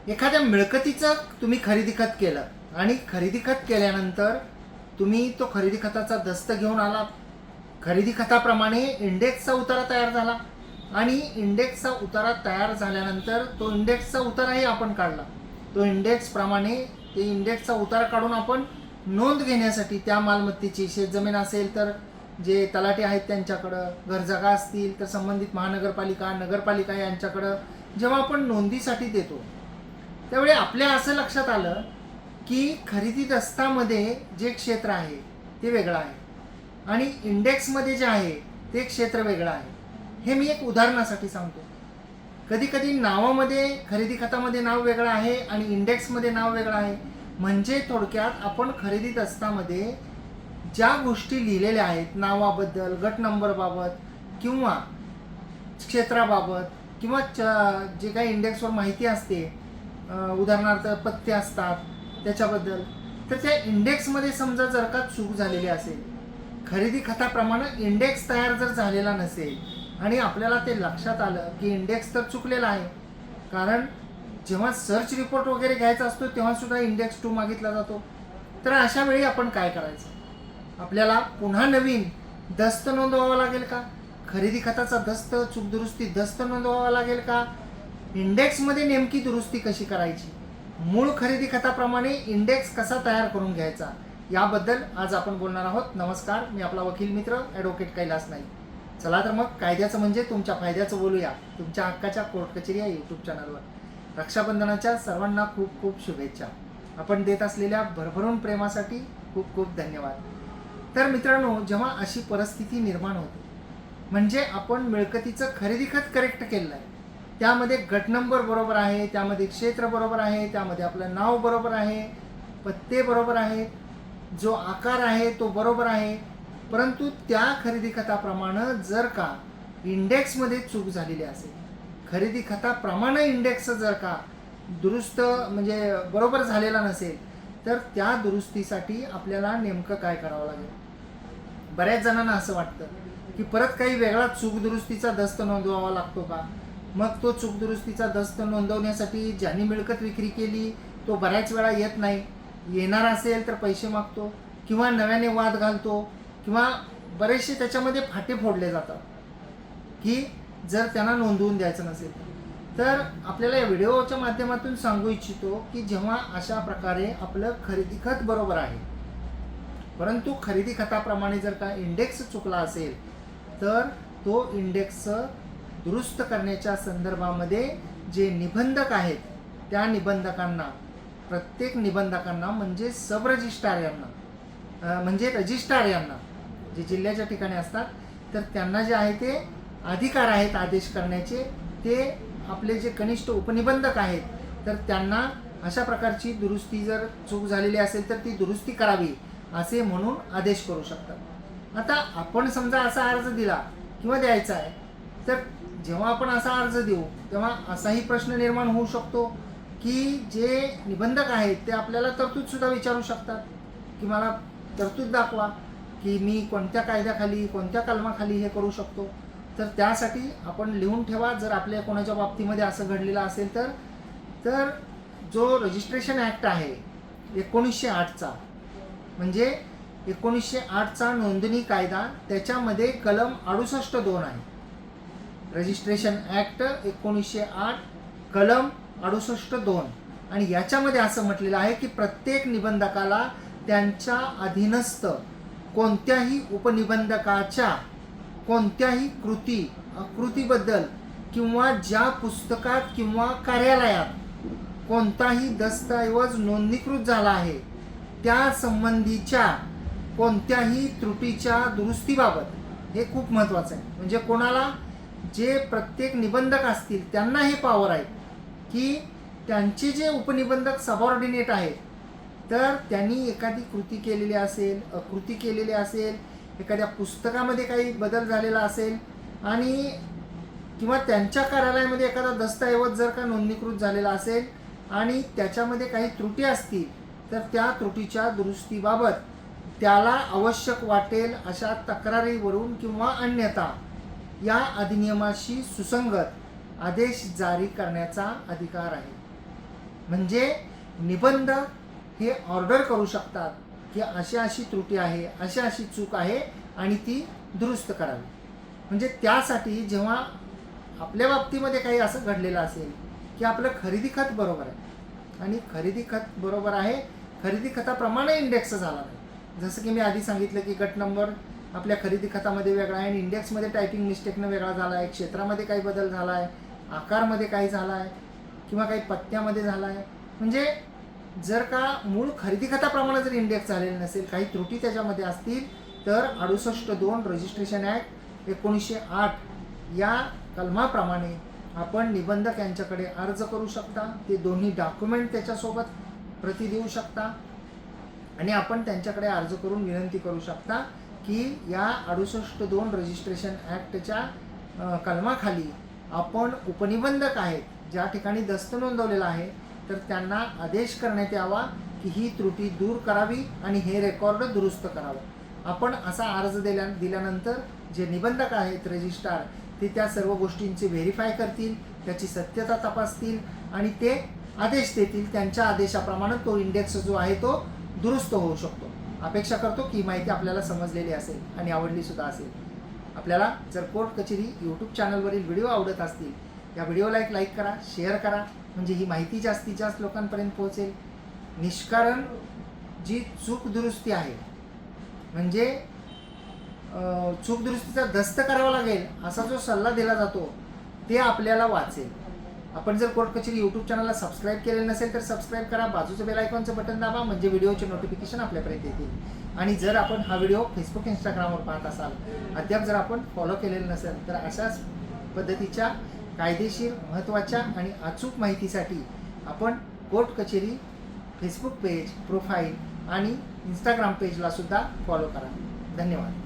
एखाद्या मिळकतीचं तुम्ही खरेदी खत केलं आणि खरेदी खत केल्यानंतर तुम्ही तो खरेदी खताचा दस्त घेऊन आलात. खरेदी खताप्रमाणे इंडेक्सचा उतारा तयार झाला आणि इंडेक्सचा उतारा तयार झाल्यानंतर तो इंडेक्सचा उताराही आपण काढला. तो इंडेक्सप्रमाणे ते इंडेक्सचा उतारा काढून आपण नोंद घेण्यासाठी त्या मालमत्तेची, शेतजमीन असेल तर जे तलाठी आहेत त्यांच्याकडं, घर जागा असतील तर संबंधित महानगरपालिका, नगरपालिका यांच्याकडं जेव्हा आपण नोंदीसाठी देतो त्यावेळी आपल्या असं लक्षात आलं की खरेदी दस्तामध्ये जे क्षेत्र आहे ते वेगळं आहे आणि इंडेक्समध्ये जे आहे ते क्षेत्र वेगळं आहे. हे मी एक उदाहरणासाठी सांगतो. कधी कधी नावामध्ये, खरेदी खतामध्ये नाव वेगळं आहे आणि इंडेक्समध्ये नाव वेगळं आहे. म्हणजे थोडक्यात आपण खरेदी दस्तामध्ये ज्या गोष्टी लिहिलेल्या आहेत नावाबद्दल, गट नंबरबाबत किंवा क्षेत्राबाबत किंवा जे काही इंडेक्सवर माहिती असते, उदाहरणार्थ पत्ते असतात त्याच्याबद्दल, तर त्या इंडेक्समध्ये समजा जर का चूक झालेली असेल, खरेदी खताप्रमाणे इंडेक्स तयार जर झालेला नसेल आणि आपल्याला ते लक्षात आलं की इंडेक्स तर चुकलेला आहे, कारण जेव्हा सर्च रिपोर्ट वगैरे घ्यायचा असतो तेव्हा सुद्धा इंडेक्स 2 मागितला जातो, तर अशा वेळी आपण काय करायचं? आपल्याला पुन्हा नवीन दस्त नोंदवावा लागेल का? खरेदी खताचा दस्त, चूक दुरुस्ती दस्त नोंदवावा लागेल का? इंडेक्समध्ये नेमकी दुरुस्ती कशी करायची? मूळ खरेदी खताप्रमाणे इंडेक्स कसा तयार करून घ्यायचा, याबद्दल आज आपण बोलणार आहोत. नमस्कार, मी आपला वकील मित्र ॲडव्होकेट कैलास नाईक. चला तर मग कायद्याचं म्हणजे तुमच्या फायद्याचं बोलूया, तुमच्या हक्काच्या कोर्ट कचेरी या यूट्यूब चॅनलवर. रक्षाबंधनाच्या सर्वांना खूप खूप शुभेच्छा. आपण देत असलेल्या भरभरून प्रेमासाठी खूप खूप धन्यवाद. तर मित्रांनो, जेव्हा अशी परिस्थिती निर्माण होते म्हणजे आपण मिळकतीचं खरेदी खत करेक्ट केलं आहे, त्यामध्ये गट नंबर बरोबर आहे, त्यामध्ये क्षेत्र बरोबर आहे, त्यामध्ये आपलं नाव बरोबर आहे, पत्ते बरोबर आहे, जो आकार आहे तो बरोबर आहे, परंतु त्या खरेदी खताप्रमाणे जर का इंडेक्समध्ये चूक झालेली असेल, खरेदी खताप्रमाणे इंडेक्स जर का दुरुस्त म्हणजे बरोबर झालेला नसेल, तर त्या दुरुस्तीसाठी आपल्याला नेमकं काय करावं लागेल? बऱ्याच जणांना असं वाटतं की परत काही वेगळा चूक दुरुस्तीचा दस्त नोंदवावा लागतो का? मग तो चूक दुरुस्तीचा दस्त नोंदवण्यासाठी ज्यांनी मिळकत विक्री केली तो बऱ्याच वेळा येत नाही, येणार असेल तर पैसे मागतो किंवा नव्याने वाद घालतो किंवा बरेचसे त्याच्यामध्ये फाटे फोडले जातात की जर त्यांना नोंदवून द्यायचं नसेल. तर आपल्याला या व्हिडिओच्या माध्यमातून सांगू इच्छितो की जेव्हा अशा प्रकारे आपलं खरेदी खत बरोबर आहे परंतु खरेदी खताप्रमाणे जर का इंडेक्स चुकला असेल तर तो इंडेक्स दुरुस्त करण्याच्या संदर्भामध्ये जे निबंधक आहेत त्या निबंधकांना, प्रत्येक निबंधकांना म्हणजे सब रजिस्ट्रार यांना, म्हणजे रजिस्ट्रार यांना जे जिल्ह्याच्या ठिकाणी असतात, तर त्यांना जे आहे ते अधिकार आहेत आदेश करण्याचे. ते आपले जे कनिष्ठ उपनिबंधक आहेत तर त्यांना अशा प्रकारची दुरुस्ती जर चूक झालेली असेल तर ती दुरुस्ती करावी असे म्हणून आदेश करू शकतात. आता आपण समजा असा अर्ज दिला किंवा द्यायचा आहे, तर जेव्हा आपण असा अर्ज देऊ तेव्हा असाही प्रश्न निर्माण होऊ शकतो की जे निबंधक आहेत ते आपल्याला तरतूदसुद्धा विचारू शकतात की मला तरतूद दाखवा की मी कोणत्या कायद्याखाली, कोणत्या कलमाखाली हे करू शकतो. तर त्यासाठी आपण लिहून ठेवा, जर आपल्या कोणाच्या बाबतीमध्ये असं घडलेलं असेल तर जो रजिस्ट्रेशन ॲक्ट आहे 1908चा, म्हणजे 1908चा नोंदणी कायदा, त्याच्यामध्ये कलम 68(2) आहे. रजिस्ट्रेशन ॲक्ट 1908 कलम 68(2) आणि याच्यामध्ये असं म्हटलेलं आहे की प्रत्येक निबंधकाला त्यांच्या अधीनस्थ कोणत्याही उपनिबंधकाच्या कोणत्याही कृतीबद्दल किंवा ज्या पुस्तकात किंवा कार्यालयात कोणताही दस्तऐवज नोंदणीकृत झाला आहे त्या संबंधीच्या कोणत्याही त्रुटीच्या दुरुस्तीबाबत, हे खूप महत्त्वाचं आहे. म्हणजे कोणाला, जे प्रत्येक निबंधक असतील त्यांना हे पॉवर आहे की त्यांचे जे उपनिबंधक सबऑर्डिनेट आहेत तर त्यांनी एखादी कृती केलेली असेल, अकृती केलेली असेल, एखाद्या पुस्तकामध्ये काही बदल झालेला असेल आणि किंवा त्यांच्या कार्यालयामध्ये एखादा दस्तऐवज जर का नोंदणीकृत झालेला असेल आणि त्याच्यामध्ये काही त्रुटी असतील तर त्या त्रुटीच्या दुरुस्तीबाबत त्याला आवश्यक वाटेल अशा तक्रारीवरून किंवा अन्यथा या अधिनियमाशी सुसंगत आदेश जारी करण्याचा अधिकार आहे. म्हणजे निबंध हे ऑर्डर करू शकतात की अशी अशी त्रुटी आहे, अशी अशी चूक आहे आणि ती दुरुस्त करावी. म्हणजे त्यासाठी जेव्हा आपल्या बाबतीमध्ये काही असं घडलेलं असेल की आपलं खरेदी खत बरोबर आहे आणि खरेदी खत बरोबर आहे, खरेदी खताप्रमाणे इंडेक्स झाला नाही. जसं की मी आधी सांगितलं की गट नंबर आपल्या खरेदी खतामध्ये वेगळा आहे आणि इंडेक्समध्ये टायपिंग मिस्टेकनं वेगळा झाला आहे, क्षेत्रामध्ये काही बदल झाला आहे, आकारमध्ये काही झाला आहे किंवा काही पत्त्यामध्ये झाला आहे. म्हणजे जर का मूळ खरेदी खताप्रमाणे जर इंडेक्स झालेलं नसेल, काही त्रुटी त्याच्यामध्ये असतील, तर 68(2) रजिस्ट्रेशन ॲक्ट 1908 या कलमाप्रमाणे आपण निबंधक यांच्याकडे अर्ज करू शकता. ते दोन्ही डॉक्युमेंट त्याच्यासोबत प्रति देऊ शकता आणि आपण त्यांच्याकडे अर्ज करून विनंती करू शकता की या 68(2) रजिस्ट्रेशन ॲक्टच्या कलमाखाली आपण उपनिबंधक आहेत, ज्या ठिकाणी दस्त नोंदवलेला आहे, तर त्यांना आदेश करण्यात यावा की ही त्रुटी दूर करावी आणि हे रेकॉर्ड दुरुस्त करावं. आपण असा अर्ज दिल्यानंतर जे निबंधक आहेत रजिस्ट्रार, ते त्या सर्व गोष्टींची व्हेरीफाय करतील, त्याची सत्यता तपासतील आणि ते आदेश देतील. त्यांच्या आदेशाप्रमाणे तो इंडेक्स जो आहे तो दुरुस्त होऊ शकतो. अपेक्षा करतो की ही माहिती आपल्याला समजलेली असेल आणि आवडली सुद्धा असेल. आपल्याला जर कोर्ट कचेरी यूट्यूब चॅनलवरील व्हिडिओ आवडत असतील, या व्हिडिओला एक लाईक करा, शेअर करा, म्हणजे ही माहिती जास्तीत जास्त लोकांपर्यंत पोहोचेल. निष्कारण जी चूक दुरुस्ती आहे, म्हणजे चूक दुरुस्तीचा दस्त करावा लागेल असा जो सल्ला दिला जातो, ते आपल्याला वाचेल. आपण जर कोर्ट कचेरी यूट्यूब चॅनलला सबस्क्राईब केलेलं नसेल तर सबस्क्राईब करा, बाजूचं बेल आयकॉनचं बटन दाबा, म्हणजे व्हिडिओचे नोटिफिकेशन आपल्यापर्यंत येतील. आणि जर आपण हा व्हिडिओ फेसबुक इंस्टाग्रामवर पाहत असाल, अद्याप जर आपण फॉलो केलेलं नसेल, तर अशाच पद्धतीच्या कायदेशीर, महत्त्वाच्या आणि अचूक माहितीसाठी आपण कोर्ट कचेरी फेसबुक पेज, प्रोफाईल आणि इंस्टाग्राम पेजला सुद्धा फॉलो करा. धन्यवाद.